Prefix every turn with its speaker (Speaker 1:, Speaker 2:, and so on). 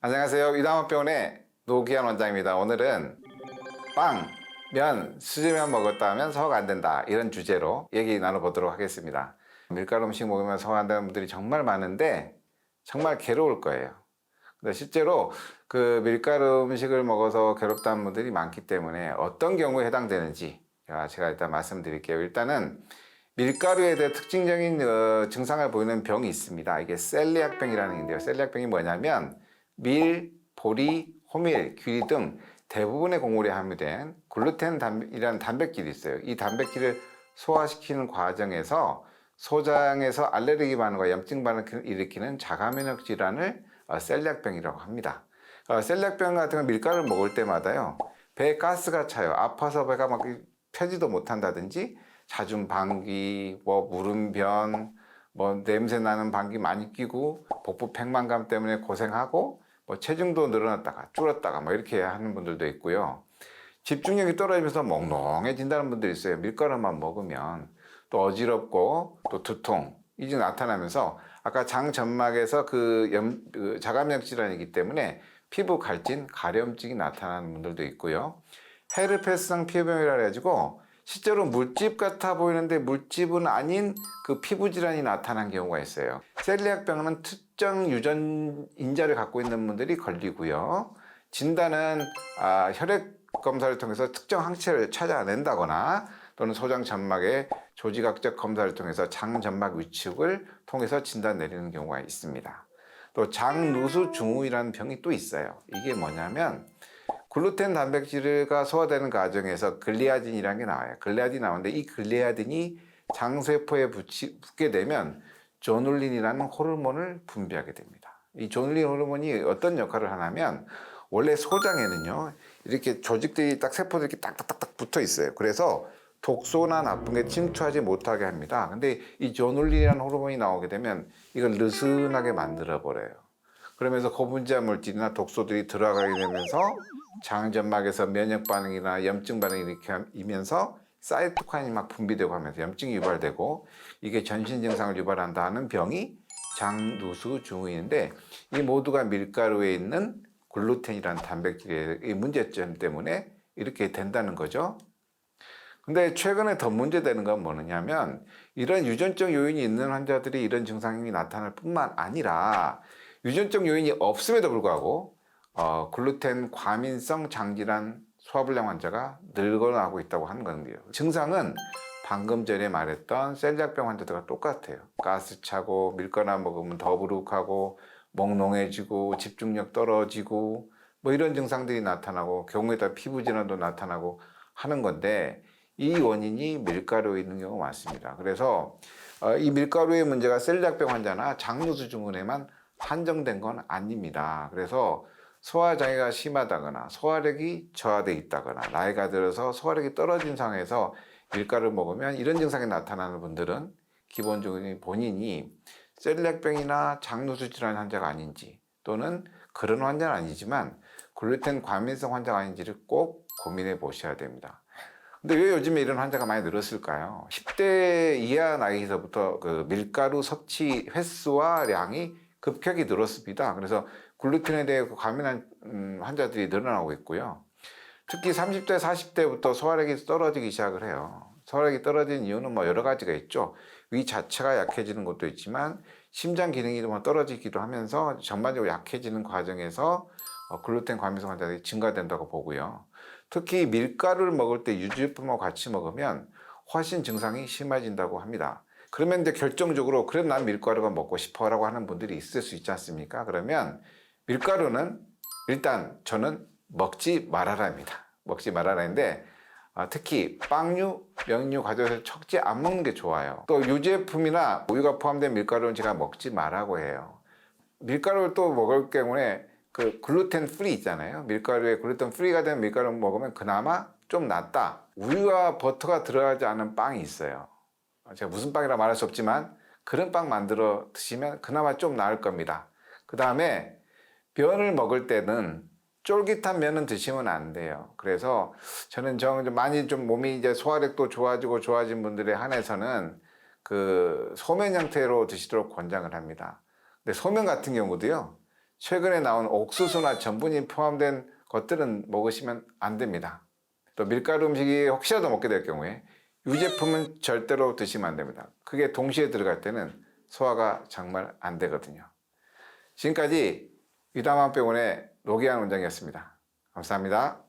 Speaker 1: 안녕하세요. 이다만병원의 노기한 원장입니다. 오늘은 빵, 면, 수제면 먹었다 하면 소화가 안 된다, 이런 주제로 얘기 나눠보도록 하겠습니다. 밀가루 음식 먹으면 소화 안 되는 분들이 정말 많은데 정말 괴로울 거예요. 근데 실제로 그 밀가루 음식을 먹어서 괴롭다는 분들이 많기 때문에 어떤 경우에 해당되는지 제가 일단 말씀드릴게요. 일단은 밀가루에 대해 특징적인 증상을 보이는 병이 있습니다. 이게 셀리악병이라는 게 있는데요. 셀리악병이 뭐냐면 밀, 보리, 호밀, 귀리 등 대부분의 곡물에 함유된 글루텐이라는 단백질이 있어요. 이 단백질을 소화시키는 과정에서 소장에서 알레르기 반응과 염증 반응을 일으키는 자가면역 질환을 셀리악병이라고 합니다. 셀리악병 같은 건 밀가루를 먹을 때마다요, 배에 가스가 차요. 아파서 배가 막 펴지도 못한다든지, 잦은 방귀, 무름변, 냄새 나는 방귀 많이 뀌고, 복부 팽만감 때문에 고생하고, 체중도 늘어났다가 줄었다가 이렇게 하는 분들도 있고요. 집중력이 떨어지면서 멍멍해진다는 분들이 있어요. 밀가루만 먹으면. 또 어지럽고 또 두통, 이게 나타나면서 아까 장 점막에서 그 자가면역 질환이기 때문에 피부 갈진, 가려움증이 나타나는 분들도 있고요. 헤르페스성 피부병이라 해가지고 실제로 물집 같아 보이는데 물집은 아닌 그 피부 질환이 나타난 경우가 있어요. 셀리악병은 특정 유전인자를 갖고 있는 분들이 걸리고요. 진단은 혈액 검사를 통해서 특정 항체를 찾아낸다거나 또는 소장 점막의 조직학적 검사를 통해서 장 점막 위축을 통해서 진단 내리는 경우가 있습니다. 또 장누수 증후이라는 병이 또 있어요. 이게 뭐냐면 글루텐 단백질가 소화되는 과정에서 글리아딘이라는 게 나와요. 글리아딘이 나오는데 이 글리아딘이 장세포에 붙게 되면 조눌린이라는 호르몬을 분비하게 됩니다. 이 조눌린 호르몬이 어떤 역할을 하냐면, 원래 소장에는요, 이렇게 조직들이 세포들이 이렇게 딱딱딱딱 붙어 있어요. 그래서 독소나 나쁜 게 침투하지 못하게 합니다. 근데 이 조눌린이라는 호르몬이 나오게 되면 이걸 느슨하게 만들어 버려요. 그러면서 고분자 물질이나 독소들이 들어가게 되면서 장점막에서 면역 반응이나 염증 반응이 일으키면서 사이토카인이 막 분비되고 하면서 염증이 유발되고, 이게 전신 증상을 유발한다는 병이 장누수 증후인데, 이 모두가 밀가루에 있는 글루텐이라는 단백질의 문제점 때문에 이렇게 된다는 거죠. 근데 최근에 더 문제되는 건 뭐냐면, 이런 유전적 요인이 있는 환자들이 이런 증상이 나타날 뿐만 아니라 유전적 요인이 없음에도 불구하고 글루텐 과민성 장질환 소화불량 환자가 늘어나고 있다고 하는 건데요. 증상은 방금 전에 말했던 셀리악병 환자들과 똑같아요. 가스 차고, 밀가루 먹으면 더부룩하고, 몽롱해지고, 집중력 떨어지고, 이런 증상들이 나타나고, 경우에 따라 피부 질환도 나타나고 하는 건데, 이 원인이 밀가루에 있는 경우가 많습니다. 그래서 이 밀가루의 문제가 셀리악병 환자나 장누수 증후에만 한정된 건 아닙니다. 그래서 소화장애가 심하다거나 소화력이 저하되어 있다거나 나이가 들어서 소화력이 떨어진 상황에서 밀가루를 먹으면 이런 증상이 나타나는 분들은 기본적으로 본인이 셀리악병이나 장누수 질환 환자가 아닌지, 또는 그런 환자는 아니지만 글루텐 과민성 환자가 아닌지를 꼭 고민해 보셔야 됩니다. 근데 왜 요즘에 이런 환자가 많이 늘었을까요? 10대 이하 나이에서부터 그 밀가루 섭취 횟수와 량이 급격히 늘었습니다. 그래서 글루텐에 대해 과민한 환자들이 늘어나고 있고요. 특히 30대, 40대부터 소화력이 떨어지기 시작을 해요. 소화력이 떨어진 이유는 여러 가지가 있죠. 위 자체가 약해지는 것도 있지만 심장 기능이 떨어지기도 하면서 전반적으로 약해지는 과정에서 글루텐 과민성 환자들이 증가된다고 보고요. 특히 밀가루를 먹을 때 유제품하고 같이 먹으면 훨씬 증상이 심해진다고 합니다. 그러면 이제 결정적으로 그래 난 밀가루가 먹고 싶어라고 하는 분들이 있을 수 있지 않습니까? 그러면 밀가루는 일단 저는 먹지 말아라입니다. 먹지 말아라인데, 특히 빵류, 명류, 과자에서 적지 안 먹는 게 좋아요. 또 유제품이나 우유가 포함된 밀가루는 제가 먹지 말라고 해요. 밀가루를 또 먹을 경우에 그 글루텐 프리 있잖아요. 밀가루에 글루텐 프리가 된 밀가루를 먹으면 그나마 좀 낫다. 우유와 버터가 들어가지 않은 빵이 있어요. 제가 무슨 빵이라 말할 수 없지만 그런 빵 만들어 드시면 그나마 좀 나을 겁니다. 그 다음에 면을 먹을 때는 쫄깃한 면은 드시면 안 돼요. 그래서 저는 많이 몸이 이제 소화력도 좋아진 분들에 한해서는 그 소면 형태로 드시도록 권장을 합니다. 근데 소면 같은 경우도요, 최근에 나온 옥수수나 전분이 포함된 것들은 먹으시면 안 됩니다. 또 밀가루 음식이 혹시라도 먹게 될 경우에 유제품은 절대로 드시면 안 됩니다. 그게 동시에 들어갈 때는 소화가 정말 안 되거든요. 지금까지 위다맘병원의 노기환 원장이었습니다. 감사합니다.